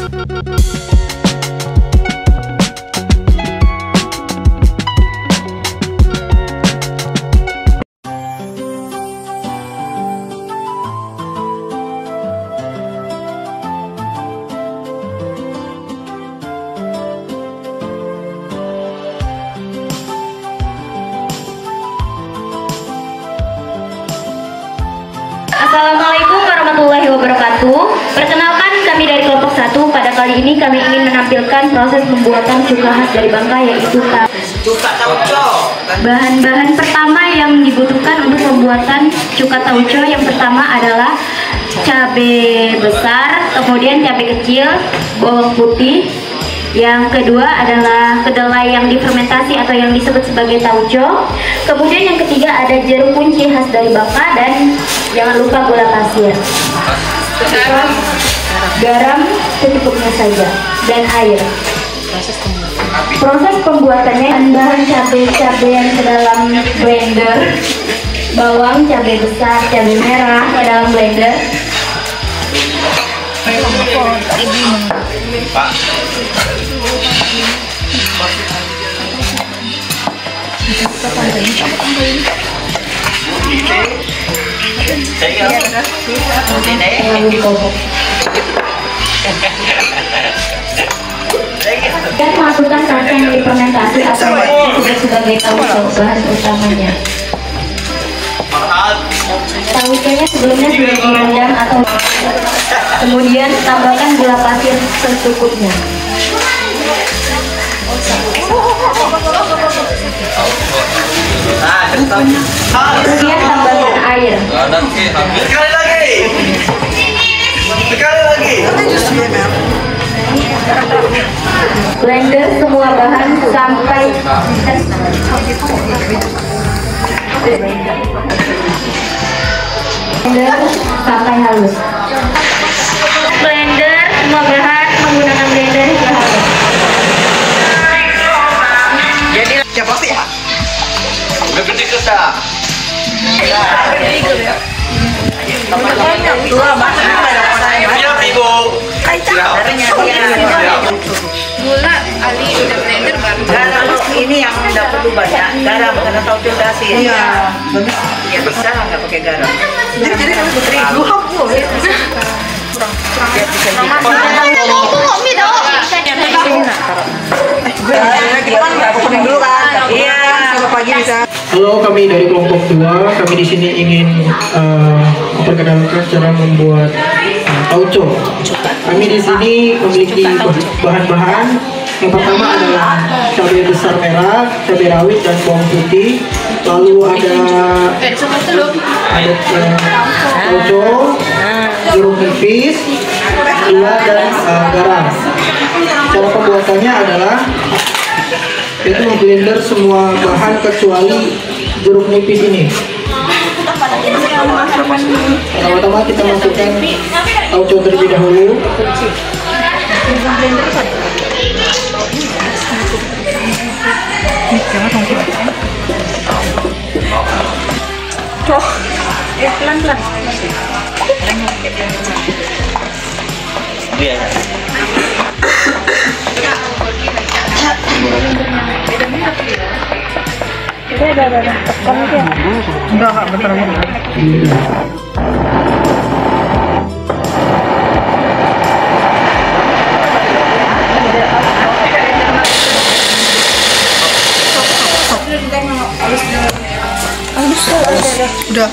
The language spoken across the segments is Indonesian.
Assalamualaikum warahmatullahi wabarakatuh. Perkenalkan, kami dari kelompok 1. Pada kali ini kami ingin menampilkan proses pembuatan cuka khas dari Bangka, yaitu cuka tauco. Bahan-bahan pertama yang dibutuhkan untuk pembuatan cuka tauco yang pertama adalah cabai besar, kemudian cabai kecil, bawang putih. Yang kedua adalah kedelai yang difermentasi atau yang disebut sebagai tauco. Kemudian yang ketiga ada jeruk kunci khas dari Bangka, dan jangan lupa gula pasir. Garam secukupnya saja, dan air. Proses pembuatannya, bahan cabai-cabean ke dalam blender, bawang, cabai besar, cabai merah ke dalam blender. Pak. Dan masukkan kacang yang difermentasi atau disebut sebagai tauco, bahan utamanya. Tauconya sebelumnya sudah direndam atau kemudian tambahkan gula pasir secukupnya. Kemudian tambahkan air. Sekali lagi. Blender semua bahan sampai halus. Blender semua bahan menggunakan blender hingga halus. Jadi siapa sih? Udah gede kita. Dua macam ada ibu. Gula Ali udah blender baru. Garam ini yang udah perlu banyak garam karena tauco udah asin. Iya. Ya besar nggak pakai garam. Jadi kamu putri dua boleh. Halo, kami dari kelompok 2. Kami di sini ingin memperkenalkan cara membuat tauco. Kami di sini memiliki bahan-bahan. Yang pertama adalah cabai besar merah, cabai rawit, dan bawang putih. Lalu ada tauco, jeruk nipis, gula, dan garam. Cara pembuatannya adalah yaitu memblender semua bahan kecuali jeruk nipis ini. Pertama-tama kita masukkan tauco terlebih dahulu. Pelan-pelan. Enggak, bentar. Udah.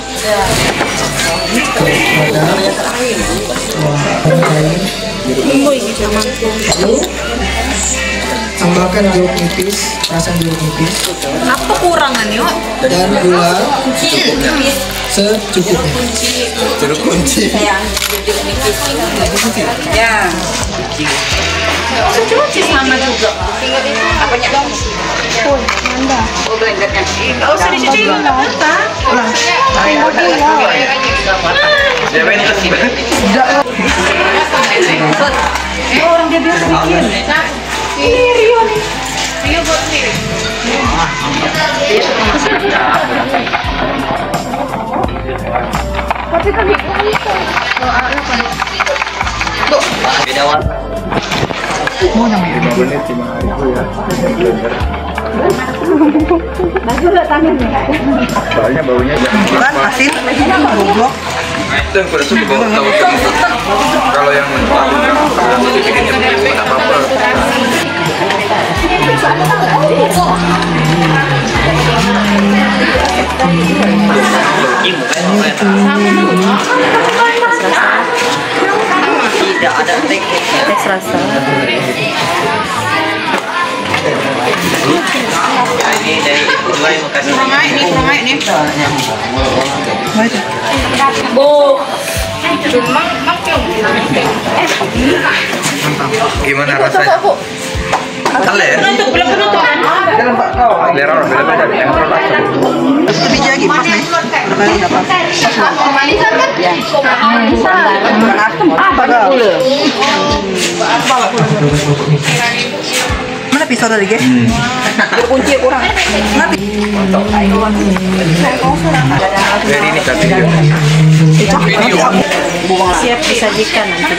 Tambahkan jeruk nipis, rasa jeruk nipis. Apa kurangannya? Dan gula secukupnya. Jeruk kunci. Ya. Cuci sama juga. Apanya dong? Oh, blendernya. Enggak usah dicuci. Apa? Orang dia biasa bikin. Ini Rio nih. Rio buat sendiri. Tapi kan bisa. Beda warna. 5 menit 5.000 ya. Soalnya baunya Kan asin, goblok. Itu yang pada suka bawa tahu kalau yang bikinnya begitu nggak apa-apa. Tidak ada tekniknya. Rasa. Ini dari dua yang kasih. kurang air nih. Gimana rasanya? Kale ya? Selera orang beda-beda yang terasa. Tapi jadi pas nih. Balik apa? Mana pisau tadi, Ge? Kunci kurang. Jadi ini tadi video. Siap disajikan nanti.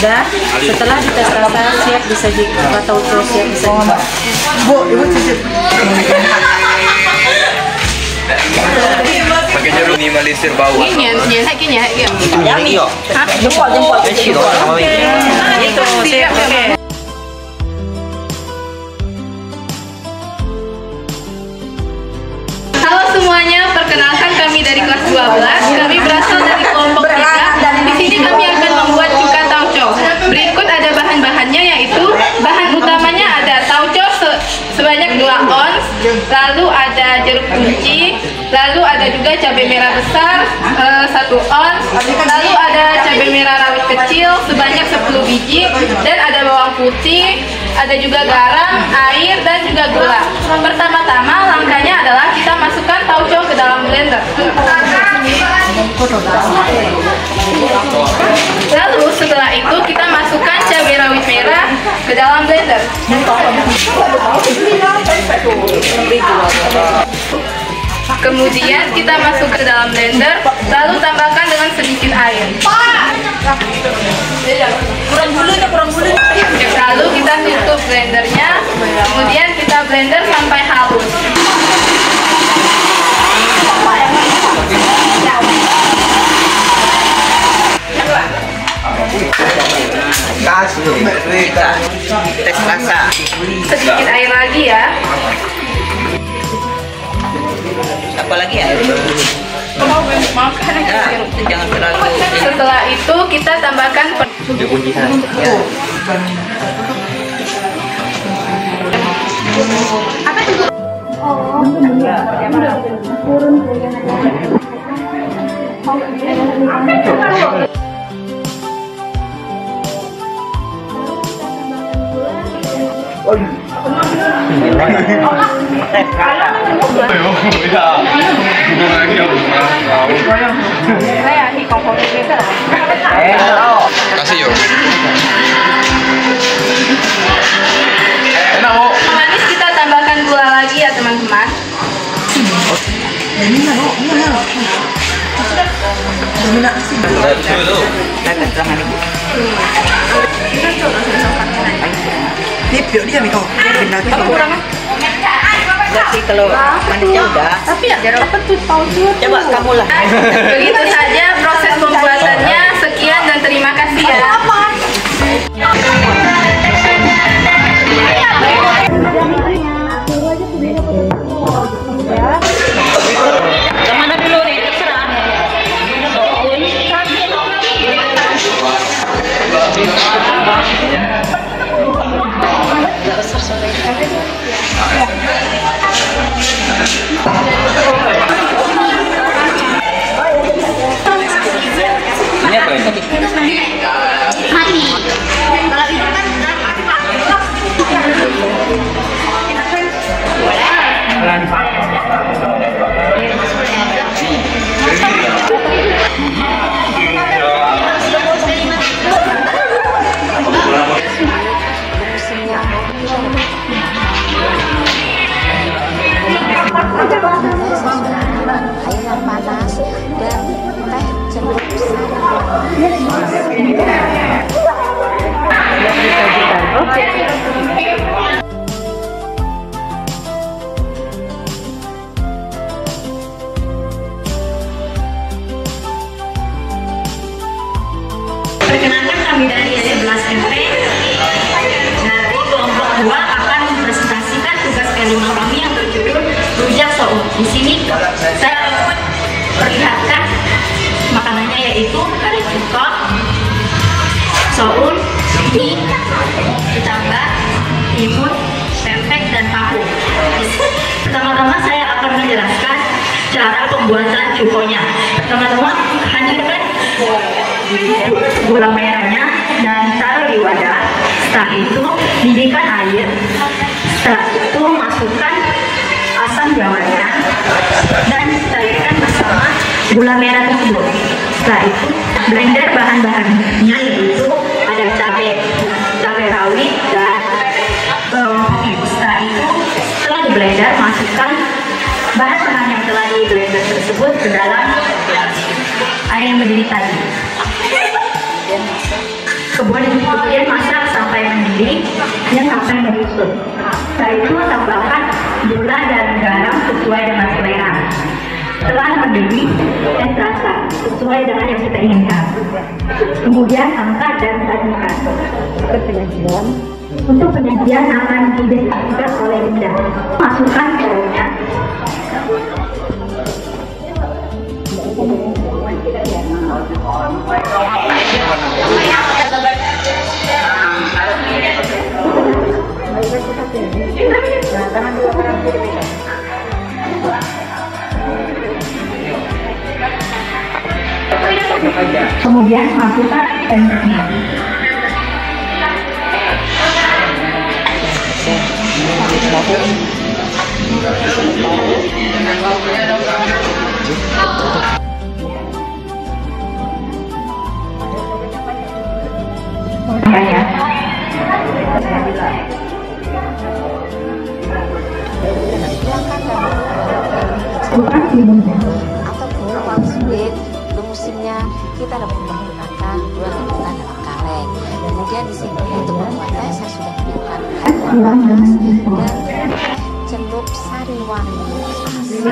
Dah, setelah dites rasa siap disajikan atau siap disajikan. Bu, ibu cicip. Pakai jeruk minimalisir bau. Halo semuanya, perkenalkan kami dari kelas 12. Kami berasal dari kelompok 3. Di sini kami akan membuat cuka tauco. Berikut ada bahan-bahannya, yaitu bahan utamanya ada tauco sebanyak 2 ons, lalu ada jeruk kunci, lalu ada juga cabai merah besar 1 ons, lalu ada cabai merah rawit kecil sebanyak 10 biji, dan ada bawang putih, ada juga garam, air, dan juga gula. Pertama-tama langkahnya adalah kita masukkan tauco ke dalam blender. Lalu setelah itu kita masukkan cabai rawit merah ke dalam blender. Kemudian kita masuk ke dalam blender, lalu tambahkan dengan sedikit air. Lalu kita tutup blendernya, kemudian kita blender sampai halus. Kita tes rasa. Sedikit air lagi ya. Apa lagi ya? Jangan terlalu. Setelah itu kita tambahkan Kasih yuk. manis, kita tambahkan gula lagi ya teman-teman. Ini video dia Miko. Benda itu. Berarti kalau manisnya udah. Tapi ya apa tuh tauco? Coba kamu lah. Begitu saja proses pembuatannya. Sekian dan terima kasih ya. Kemana dulu nih? Terserah. Ini apa ini? Air yang panas dan teh jeruk Perkenalkan kami dari 11 MP. Dari kelompok 2 akan mempresentasikan tugas kelima kami yang berjudul Rujak Soun. Di sini saya perlihatkan makanannya, yaitu ada cuka, soun, mie, ditambah timun, pempek, dan tahu. Pertama-tama saya akan menjelaskan cara pembuatan cukonya. Pertama-tama hancurkan gula merahnya dan taruh di wadah. Setelah itu didihkan air. Setelah itu masukkan asam jawanya dan cairkan bersama gula merah tersebut. Setelah itu blender bahan-bahannya, yaitu ada cabai rawit dan bawang putih. Setelah itu setelah di blender, masukkan bahan-bahan yang telah di blender tersebut ke dalam air yang mendidih tadi. Kemudian masak sampai mendidih dan sampai menyusut. Setelah itu tambahkan gula dan garam sesuai dengan selera. Setelah mendidih dan rasa sesuai dengan yang kita inginkan. Kemudian angkat dan sajikan. Untuk penyajian akan didesainkan oleh Bunda. Masukkan telurnya. Kemudian masukkan pempeknya. Ataupun uang sulit belum musimnya kita dapat menggunakan dua rebutan dalam kaleng. Kemudian di sini untuk membuatnya saya sudah menyiapkan dan celup sari wangi asli.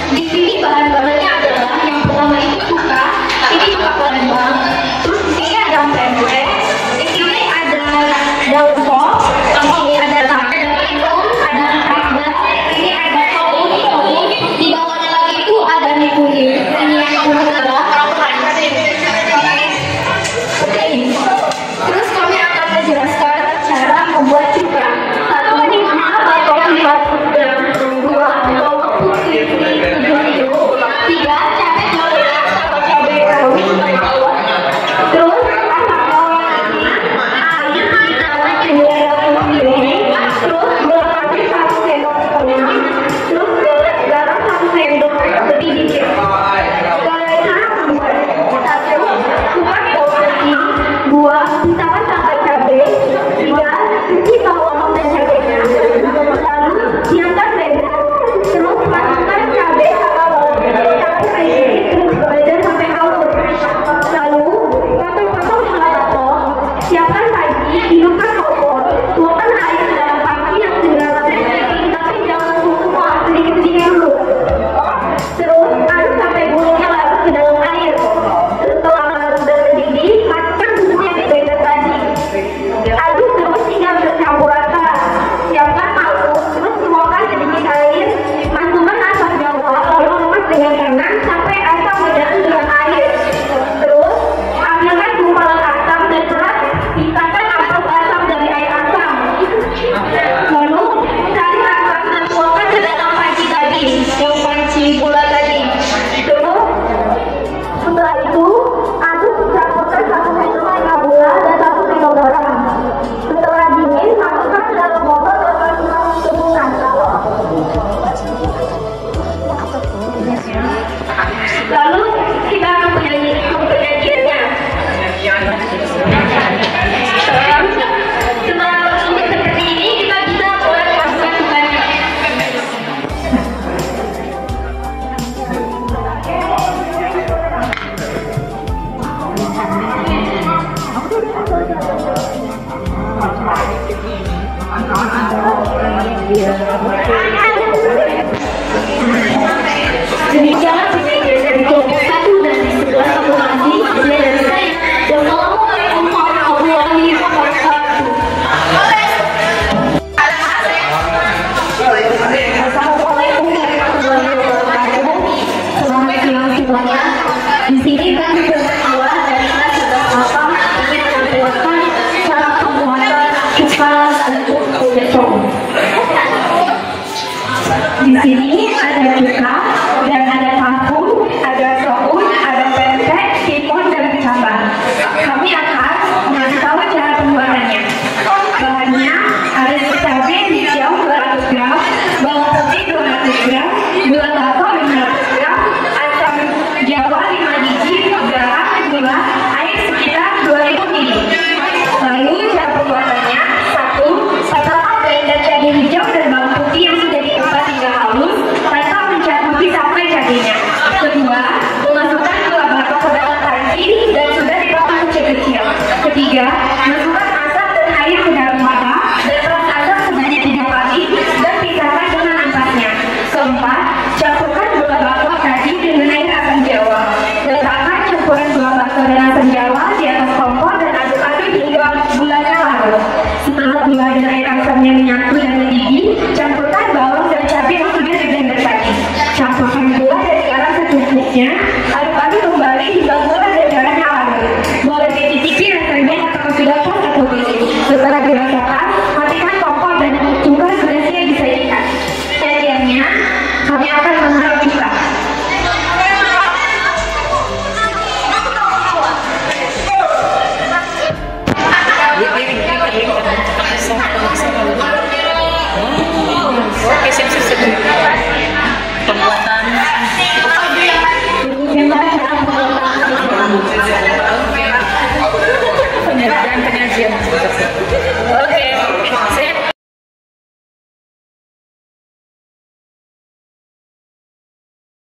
Di sini bahan-bahannya adalah yang pertama itu cuka, ini cuka Palembang, terus di sini ada pempek, di sini ada daun kol, ada tape, Setelah untuk seperti ini kita bisa buat masukkan-masukkannya. Demikian dari kelompok 1 dan di sebelah akumulasi dari saya yang mau mengulangi wabarakatuh. Assalamualaikum warahmatullahi wabarakatuh. Selamat siang semuanya. Di sini kami berdua dari kelas 11 ingin membuatkan cara pembuatan cuka untuk tauco. Di sini ada cuka dan ada tahu, ada soun, ada pempek, timun dan cabai. Kami akan mengasih tahu cara pembuatannya. Bahannya ada cabai hijau 200 gram, bawang putih 200 gram, gula batu 500 gram, asam jawa 5 biji, garam, gula, air sekitar 2000 ml. Lalu cara pembuatannya: 1. Pertama blender cabai hijau dan bawang putih yang sudah dikupas hingga halus tanpa mencabuti sampai cabainya. 2. Memasukkan gula batu ke dalam tangki dan sudah dipotong kecil-kecil. 3. Masukkan asam dan air ke dalam wadah dan peras asam sebanyak 3 kali dan pisahkan dengan ampasnya. 4. Campurkan gula batu tadi dengan air asam jawa. Letakkan campuran gula batu dan asam jawa di atas kompor dan aduk-aduk hingga gulanya larut. Setelah gula dan air asamnya menyatu dan mendidih, campurkan